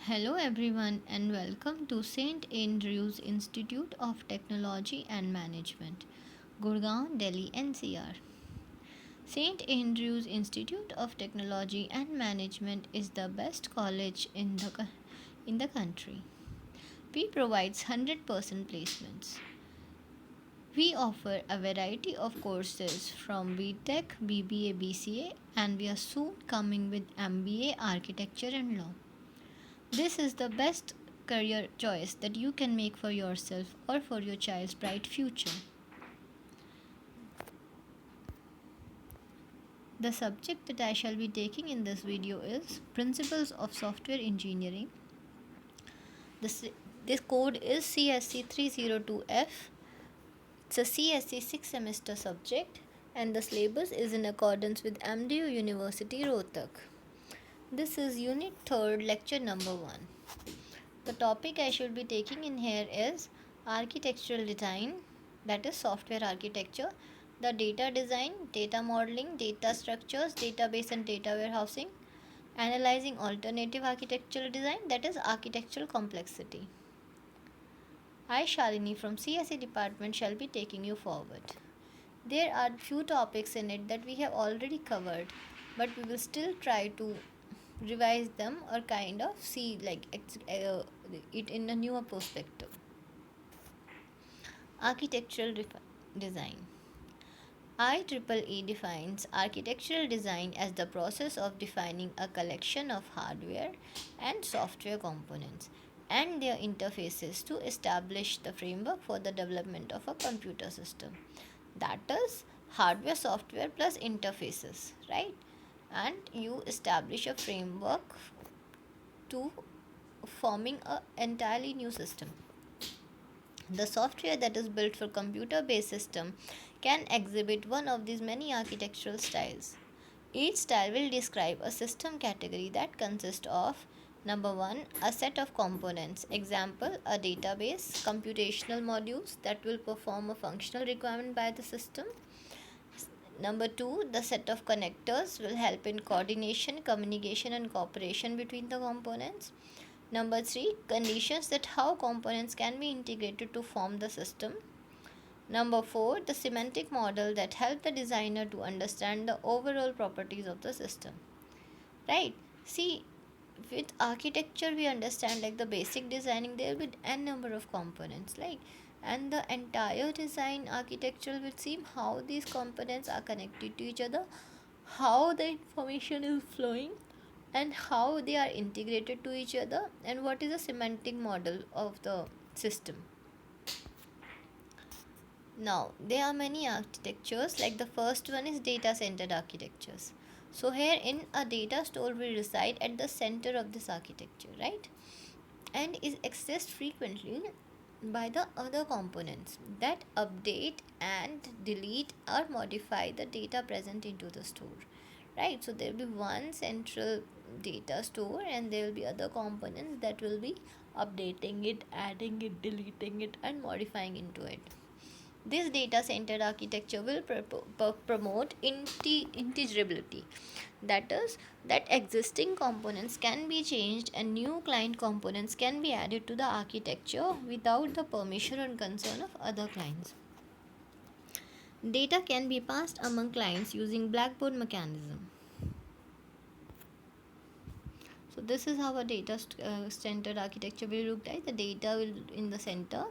Hello, everyone, and welcome to St. Andrews Institute of Technology and Management, Gurgaon, Delhi, NCR. St. Andrews Institute of Technology and Management is the best college in the country. We provide 100% placements. We offer a variety of courses from BTech, BBA, BCA, and we are soon coming with MBA, Architecture and Law. This is the best career choice that you can make for yourself or for your child's bright future. The subject that I shall be taking in this video is Principles of Software Engineering. This, this code is CSC 302F. It's a CSC 6 semester subject and the syllabus is in accordance with AMDU University Rohtak. This is unit 3rd, lecture number 1. The topic I should be taking in here is architectural design, that is software architecture, the data design, data modeling, data structures, database and data warehousing, analyzing alternative architectural design, that is architectural complexity. I, Shalini from CSE department, shall be taking you forward. There are few topics in it that we have already covered, but we will still try to revise them or kind of see it in a newer perspective. Architectural design. IEEE defines architectural design as the process of defining a collection of hardware and software components and their interfaces to establish the framework for the development of a computer system. That is hardware, software plus interfaces, right? And you establish a framework to forming an entirely new system. The software that is built for computer based system can exhibit one of these many architectural styles. Each style will describe a system category that consists of number 1, a set of components, example a database, computational modules that will perform a functional requirement by the system. Number 2, the set of connectors will help in coordination, communication and cooperation between the components. Number 3, conditions that how components can be integrated to form the system. Number 4, the semantic model that help the designer to understand the overall properties of the system. Right? See, with architecture we understand like the basic designing there will be n number of components, like, and the entire design architecture will see how these components are connected to each other, how the information is flowing and how they are integrated to each other, and what is the semantic model of the system. Now there are many architectures, like the first one is data centered architectures. So here in a data store will reside at the center of this architecture, right, and is accessed frequently by the other components that update and delete or modify the data present into the store, right. So there will be one central data store and there will be other components that will be updating it, adding it, deleting it and modifying into it. This data centered architecture will promote integrability, that is, that existing components can be changed and new client components can be added to the architecture without the permission and consent of other clients. Data can be passed among clients using blackboard mechanism. So this is how a data centered architecture will look like. The data will in the center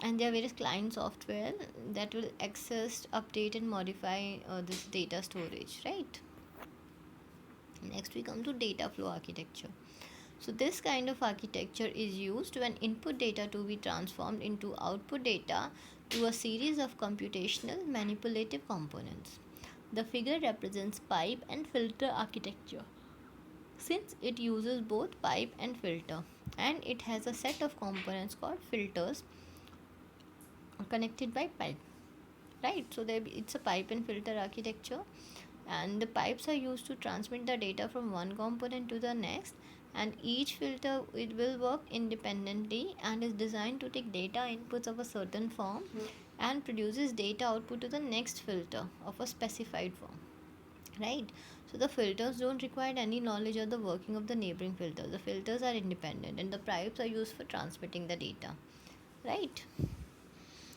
and there are various client software that will access, update and modify this data storage, right. Next we come to data flow architecture. So this kind of architecture is used when input data to be transformed into output data to a series of computational manipulative components. The figure represents pipe and filter architecture, since it uses both pipe and filter, and it has a set of components called filters connected by pipe, right. So there it's a pipe and filter architecture, and the pipes are used to transmit the data from one component to the next, and each filter it will work independently and is designed to take data inputs of a certain form and produces data output to the next filter of a specified form, right. So the filters don't require any knowledge of the working of the neighboring filters. The filters are independent and the pipes are used for transmitting the data. Right?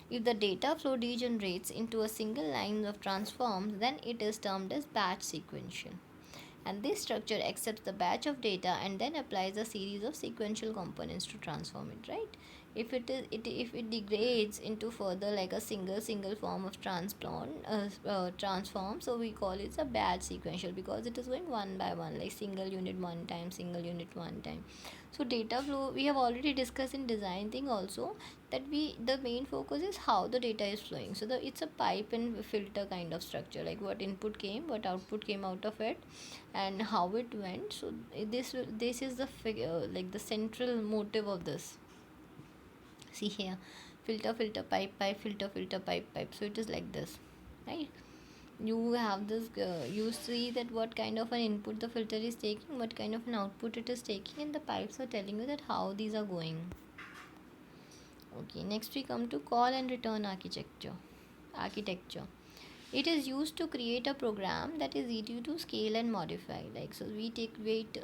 If the data flow degenerates into a single line of transforms, then it is termed as batch sequential. And this structure accepts the batch of data and then applies a series of sequential components to transform it, right? If it degrades into further like a single form of transform, so we call it a batch sequential because it is going one by one, like single unit one time, single unit one time. So data flow we have already discussed in design thing also, that we the main focus is how the data is flowing. So it's a pipe and filter kind of structure, like what input came, what output came out of it, and how it went. So this is the figure, like the central motive of this. See here, filter pipe pipe, filter pipe pipe. So it is like this, right? You have this you see that what kind of an input the filter is taking, what kind of an output it is taking, and the pipes are telling you that how these are going. Okay, next we come to call and return architecture. It is used to create a program that is easy to scale and modify. Like, so we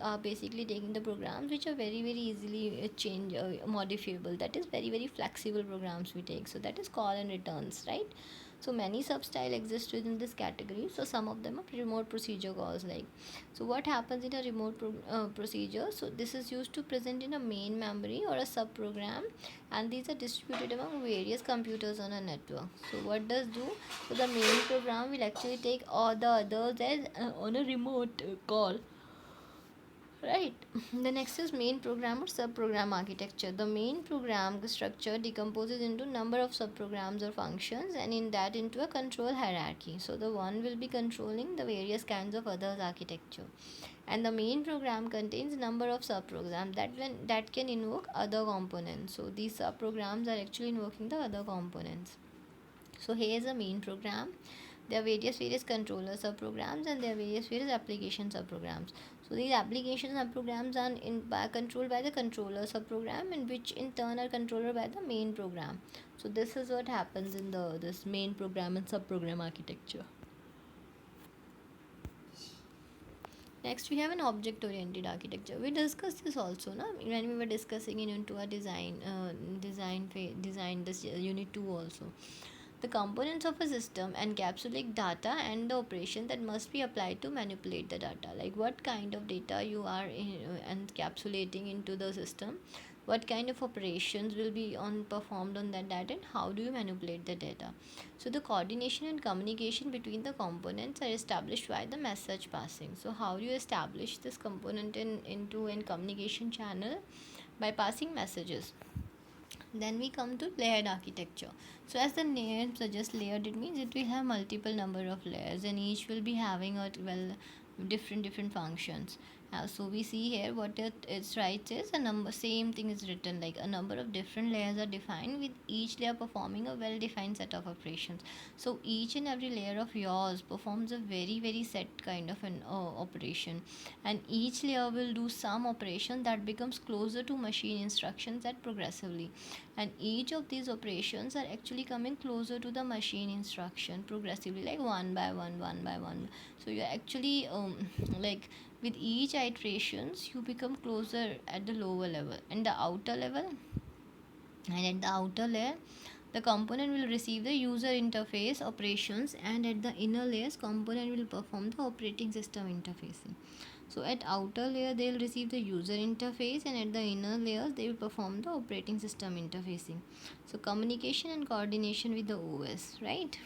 are basically taking the programs which are very easily change modifiable. That is very flexible programs we take. So that is call and returns, right? So many substyle exist within this category. So some of them are remote procedure calls. Like, so what happens in a procedure? So this is used to present in a main memory or a sub program, and these are distributed among various computers on a network. So what does do? So the main program will actually take all the others as on a remote call. Right. The next is main program or subprogram architecture. The main program structure decomposes into number of subprograms or functions, and in that into a control hierarchy. So the one will be controlling the various kinds of others architecture. And the main program contains number of subprograms that can invoke other components. So these subprograms are actually invoking the other components. So here is the main program. There are various controller subprograms, and there are various application subprograms. So these application subprograms are controlled by the controller subprogram, and which in turn are controlled by the main program. So this is what happens in the this main program and subprogram architecture. Next, we have an object-oriented architecture. We discussed this also, na, when we were discussing into a design this unit 2 also. The components of a system encapsulate data and the operation that must be applied to manipulate the data. Like what kind of data you are encapsulating into the system, what kind of operations will be performed on that data, and how do you manipulate the data. So the coordination and communication between the components are established by the message passing. So how do you establish this component into a communication channel? By passing messages. Then we come to layered architecture. So as the name suggests, layered, it means it will have multiple number of layers, and each will be having a different functions. So we see here what it writes is a number, same thing is written, like a number of different layers are defined, with each layer performing a well defined set of operations. So each and every layer of yours performs a very set kind of an operation, and each layer will do some operation that becomes closer to machine instructions that progressively, and each of these operations are actually coming closer to the machine instruction progressively, like one by one. So you actually like with each iterations you become closer at the lower level and the outer level, and at the outer layer the component will receive the user interface operations, and at the inner layers component will perform the operating system interfacing. So at outer layer they will receive the user interface, and at the inner layers they will perform the operating system interfacing. So communication and coordination with the OS, right?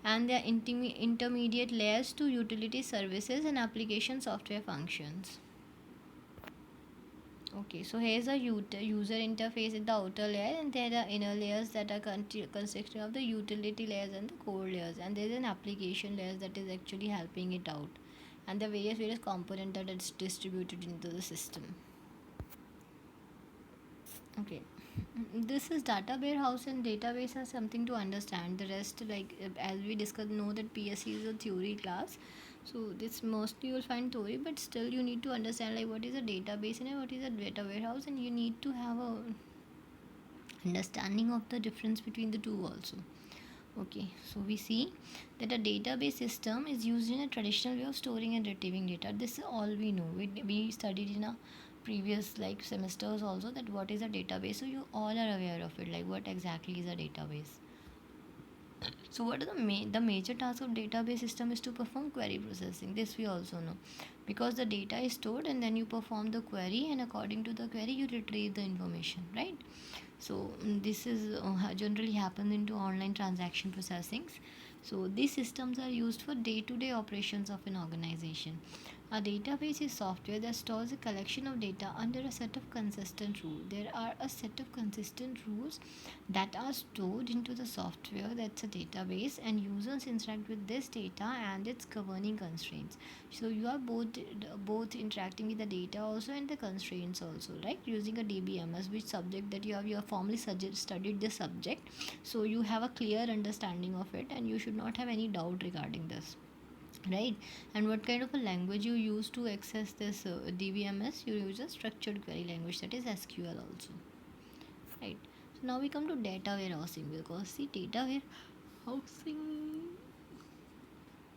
And their intermediate layers to utility services and application software functions. Okay, so here's a user interface in the outer layer, and there are inner layers that are consisting of the utility layers and the core layers, and there's an application layers that is actually helping it out, and the various components that is distributed into the system. Okay, this is data warehouse, and database has something to understand. The rest, like as we discussed, know that PSC is a theory class, so this mostly you'll find theory, but still you need to understand like what is a database and what is a data warehouse, and you need to have a understanding of the difference between the two also. Okay, so we see that a database system is used in a traditional way of storing and retrieving data. This is all we know. We studied in a previous like semesters also that what is a database. So you all are aware of it. Like what exactly is a database? So what are the major task of database system is to perform query processing. This we also know, because the data is stored and then you perform the query, and according to the query you retrieve the information, right? So this is generally happens into online transaction processings. So these systems are used for day-to-day operations of an organization. A database is software that stores a collection of data under a set of consistent rules. There are a set of consistent rules that are stored into the software, that's a database, and users interact with this data and its governing constraints. So you are both interacting with the data also and the constraints also, right? Using a DBMS, which subject that you have formally studied the subject, so you have a clear understanding of it and you should not have any doubt regarding this, right? And what kind of a language you use to access this DBMS? You use a structured query language, that is SQL also, right? So now we come to data warehousing, because see, data warehousing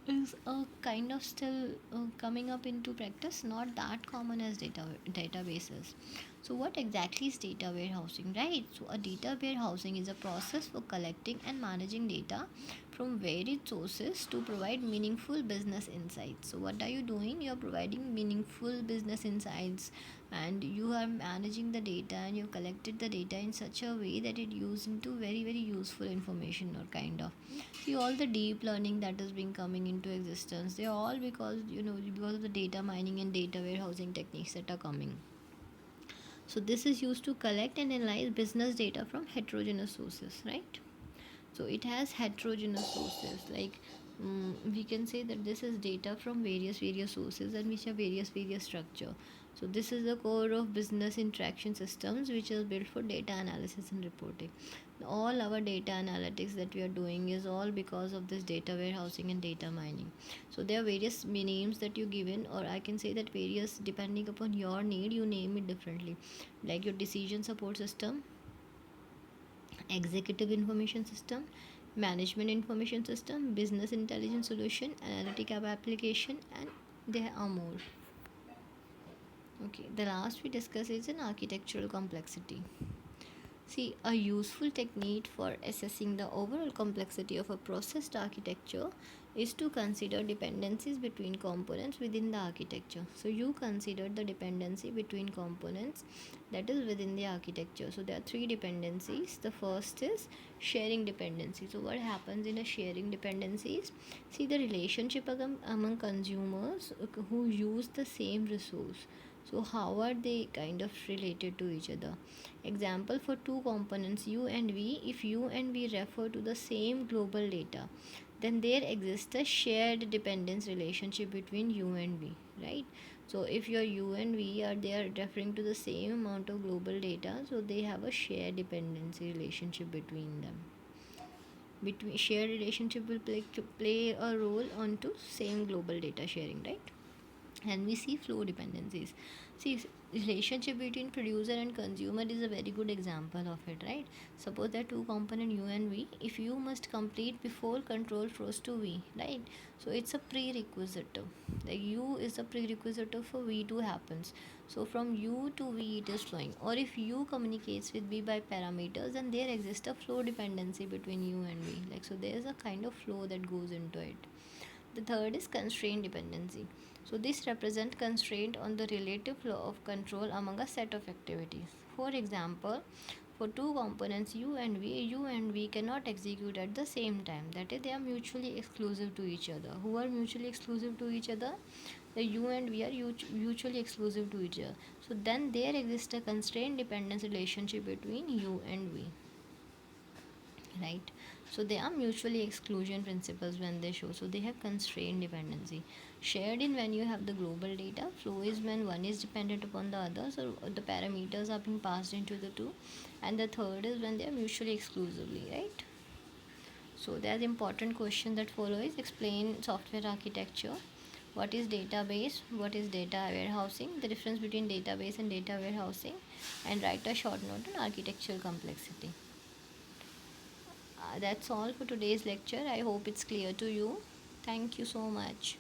is a kind of still coming up into practice, not that common as databases. So what exactly is data warehousing, right? So a data warehousing is a process for collecting and managing data from varied sources to provide meaningful business insights. So what are you doing? You are providing meaningful business insights, and you are managing the data, and you collected the data in such a way that it used into very very useful information, or kind of. See, all the deep learning that has been coming into existence, they are all because, because of the data mining and data warehousing techniques that are coming. So this is used to collect and analyze business data from heterogeneous sources, right? So it has heterogeneous sources, like we can say that this is data from various sources and which have various structure. So this is the core of business interaction systems, which is built for data analysis and reporting. All our data analytics that we are doing is all because of this data warehousing and data mining. So there are various names that you given, or I can say that various, depending upon your need you name it differently, like your decision support system, executive information system, management information system, business intelligence solution, analytic app application, and there are more. Okay, the last we discuss is an architectural complexity. See, a useful technique for assessing the overall complexity of a processed architecture is to consider dependencies between components within the architecture. So, you consider the dependency between components that is within the architecture. So, there are three dependencies. The first is sharing dependency. So, what happens in a sharing dependencies? See, the relationship among consumers who use the same resource. So, how are they kind of related to each other? Example, for two components u and v, if u and v refer to the same global data, then there exists a shared dependence relationship between u and v, right? So if your u and v are they are referring to the same amount of global data, so they have a shared dependency relationship between them. Between shared relationship will play a role onto same global data sharing, right? And we see flow dependencies. See, relationship between producer and consumer is a very good example of it, right? Suppose there are two component u and v. If u must complete before control flows to v, right? So it's a prerequisite. Like u is a prerequisite for v to happens. So from u to v it is flowing. Or if u communicates with v by parameters, then there exists a flow dependency between u and v. Like, so there is a kind of flow that goes into it. The third is constraint dependency. So this represents constraint on the relative flow of control among a set of activities. For example, for two components u and v cannot execute at the same time. That is, they are mutually exclusive to each other. Who are mutually exclusive to each other? The u and v are mutually exclusive to each other. So then there exists a constraint dependence relationship between u and v, right? So they are mutually exclusion principles when they show. So they have constraint dependency. Shared in when you have the global data. Flow is when one is dependent upon the other, so the parameters are being passed into the two. And the third is when they are mutually exclusively, right? So there's important question that follow is explain software architecture. What is database? What is data warehousing? The difference between database and data warehousing, and write a short note on architectural complexity. That's all for today's lecture. I hope it's clear to you. Thank you so much.